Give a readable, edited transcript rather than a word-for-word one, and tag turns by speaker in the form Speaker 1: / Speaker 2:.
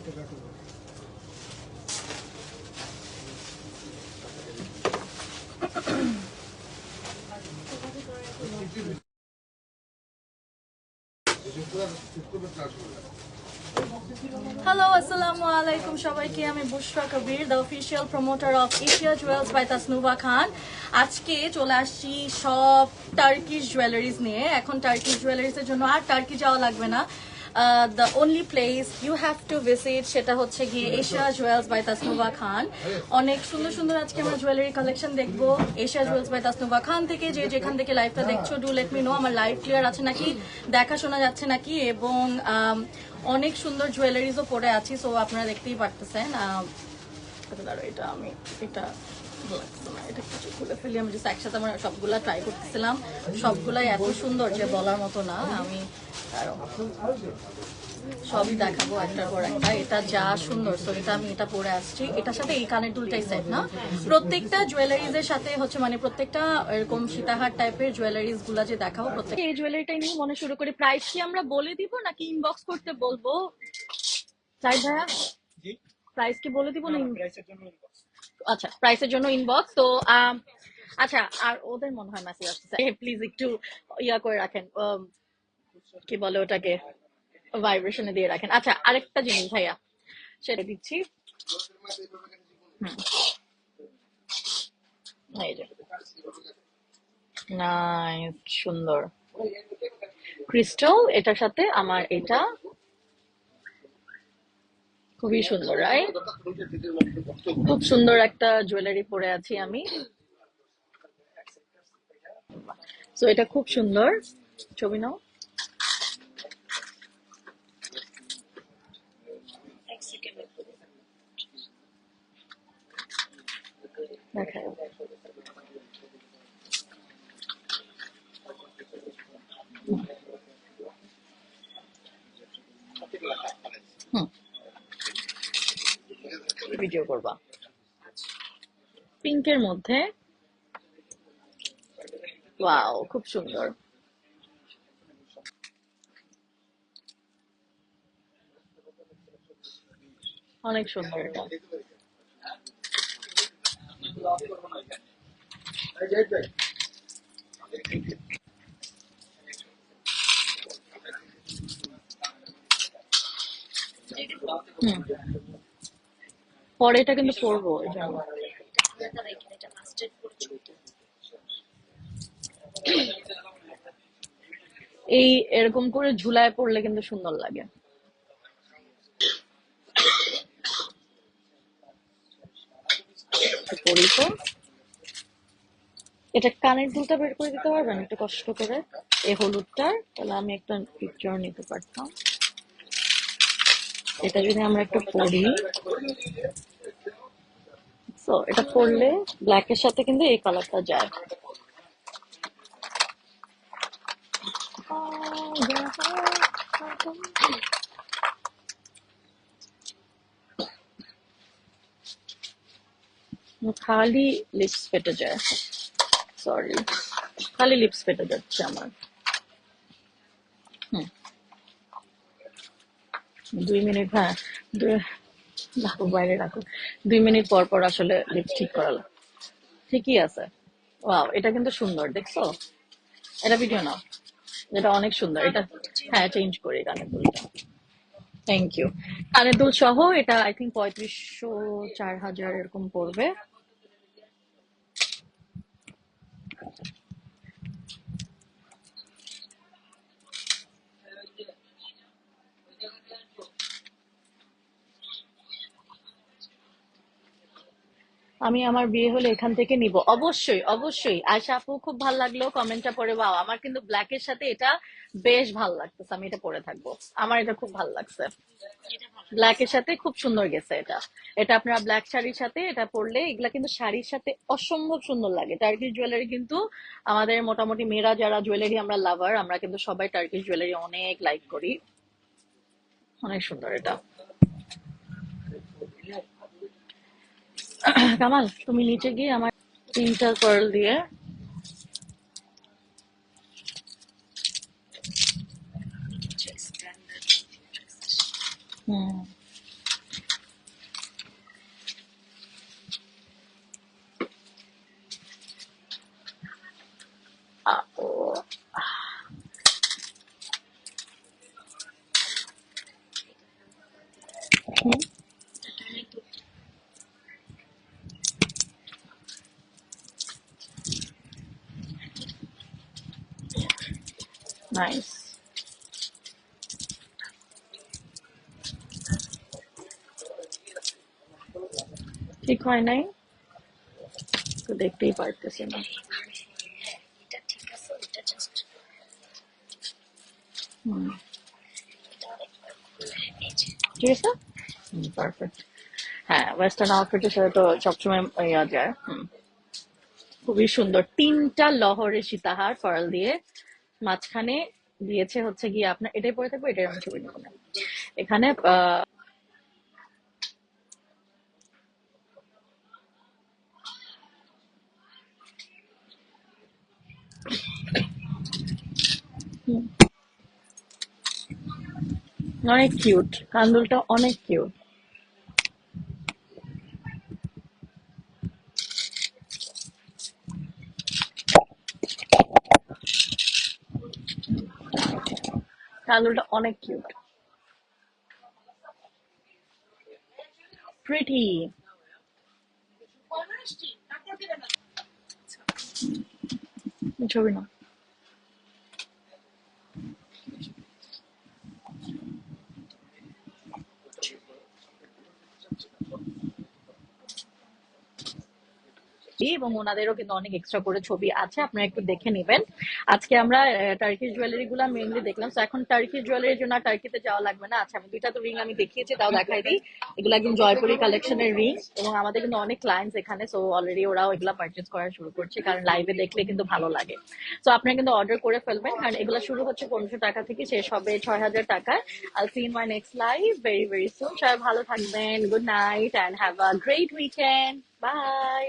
Speaker 1: Hello, আসসালামু আলাইকুম সবাইকে। আমি Bushra Kabir, the official promoter of Asia jewels by Tasnuva Khan. আজকে চলে আসছি সব টার্কিশ জুয়েলারিজ নিয়ে। এখন টার্কিশ জুয়েলারিজের জন্য আর টার্কি যাওয়া লাগবে না। The only place you have to visit সেটা হচ্ছে গিয়ে Asia jewels by Tasnuva Khan. অনেক সুন্দর সুন্দর আজকে আমরা জুয়েলারি কালেকশন দেখবো Asia jewels by Tasnuva Khan থেকে। যেখান থেকে লাইভটা দেখছো, ডু লেট মি নো আমার লাইভ ক্লিয়ার আছে নাকি, দেখা শোনা যাচ্ছে নাকি, এবং অনেক সুন্দর জুয়েলারিজও পরে আছি। সো আপনারা দেখতেই পারতেছেন। এটা আমি এটা এটা কিছু খুলে ফেলি। আমি জাস্ট একসাথে আমার সবগুলা ট্রাই করতেছিলাম, সবগুলাই এত সুন্দর যে বলার মতো না। আমি সবই দেখাবো একটার পর একটা। এটা যা সুন্দর, তো এটা আমি এটা পরে আসছি। এটার সাথে এই কানের দুলটাই সেট না, প্রত্যেকটা জুয়েলারিজের সাথে হচ্ছে মানে প্রত্যেকটা এরকম সীতাহার টাইপের জুয়েলারিজ গুলা যে দেখাবো প্রত্যেক। এই জুয়েলারিটাই নিয়ে মনে শুরু করি। প্রাইস কি আমরা বলে দিব নাকি ইনবক্স করতে বলবো? প্রাইস ভাইয়া, প্রাইস কি বলে দিব না? আচ্ছা, প্রাইসের জন্য ইনবক্স। তো আচ্ছা, আর ওদের মনে হয় মেসেজ আসছে, প্লিজ একটু ইয়া করে রাখেন, কি বলে ওটাকে, ভাইব্রেশনে দিয়ে রাখেন। আচ্ছা, আরেকটা জিনিস ভাইয়া সেটা দিচ্ছি। এই যে নাইস, সুন্দর ক্রিস্টাল। এটার সাথে আমার এটা খুবই সুন্দর, রাইট? খুব সুন্দর একটা জুয়েলারি পরে আছি আমি। তো এটা খুব সুন্দর। ছবি নাও। দেখায়। হুম, ভিডিও করবা পিঙ্কের মধ্যে। ওয়াও, খুব সুন্দর, অনেক সুন্দর এটা। হুম, পরে এটা কিন্তু পরবো এই জন্য। এই এরকম করে ঝুলায় পড়লে কিন্তু সুন্দর লাগে। পরি তো। এটা কানের দুলটা বের করে দিতে পারবেন একটু কষ্ট করে, এই হলুদটার, তাহলে আমি একটা পিকচার নিতে পারতাম। এটা যদি আমরা একটু পরি, তো এটা পরলে ব্ল্যাকের সাথে কিন্তু এই কালারটা যায়। খালি লিপস ফেটে যায়, সরি, খালি লিপস ফেটে যাচ্ছে আমার। হুম, 2 মিনিট, হ্যাঁ, রাখো বাইরে রাখো। 2 মিনিট পর পর আসলে লিপস ঠিক করালো। ঠিকই আছে। ওয়াও, এটা কিন্তু সুন্দর, দেখছো? এটা ভিডিও নাও, এটা অনেক সুন্দর এটা। হ্যাঁ, চেঞ্জ করি কানের দুলটা। Thank you. কানের দুল সহ এটা আই থিঙ্ক 3500 4000 এরকম পড়বে। আমি আমার বিয়ে হলে এখান থেকে নিব, অবশ্যই অবশ্যই। আয়শা আপু, খুব ভালো লাগলো কমেন্টটা পড়ে। বাও, আমার কিন্তু ব্ল্যাকের সাথে এটা বেশ ভালো লাগতেছে, আমি এটা পরে থাকবো। আমার এটা খুব ভালো লাগছে, ব্ল্যাকের সাথে খুব সুন্দর গেছে এটা। এটা আপনারা ব্ল্যাক শাড়ির সাথে এটা পরলে, এগুলা কিন্তু শাড়ির সাথে অসম্ভব সুন্দর লাগে। টার্কিশ জুয়েলারি কিন্তু আমাদের মোটামুটি মেয়েরা যারা জুয়েলারি আমরা লাভার, আমরা কিন্তু সবাই টার্কিশ জুয়েলারি অনেক লাইক করি। অনেক সুন্দর এটা। কামাল, তুমি নিচে গিয়ে আমার 3টা পার্ল দিয়ে। হুম, নাইস। ঠিক হয় নাই তো দেখতেই পারতেছি না। হুম, ঠিক আছে, পারফেক্ট। হ্যাঁ, ওয়েস্টার্ন আউটফিটের সাথে তো সবসময় ইয়া যায়। খুবই সুন্দর, তিনটা লহরে সীতাহার ফার্ল দিয়ে, মাঝখানে দিয়েছে হচ্ছে গিয়ে আপনার, এটাই পরে থাকবো, এটাই আমি ছবি নেবো না এখানে। হুম, অনেক কিউট, কান্দুলটা অনেক কিউট। কান্দুলটা অনেক কিউট, প্রিটি। ছবি না, এবং ওনাদেরও কিন্তু অনেক এক্সট্রা করে ছবি আছে, আপনারা একটু দেখে নেবেন। আজকে আমরা টার্কিশ জুয়েলারি গুলা মেইনলি দেখলাম, তো এখন টার্কিশ জুয়েলারির জন্য আর টার্কিতে যাওয়া লাগবে না। আচ্ছা, আমি দুইটা তো রিং আমি দেখিয়েছি, তাও দেখাই দিই। এগুলো একদম জয়পুরি কালেকশনের রিং, এবং আমাদের কিন্তু অনেক ক্লায়েন্টস এখানে, সো অলরেডি ওরাও এগুলা পারচেজ করা শুরু করছে, কারণ লাইভে দেখলে কিন্তু ভালো লাগে। তো আপনারা কিন্তু অর্ডার করে ফেলবেন, কারণ এগুলো শুরু হচ্ছে 1500 টাকা থেকে, শেষ হবে 6000 টাকায়। I see in my next live very very soon. সবাই ভালো থাকবেন, good night and have a great weekend, by.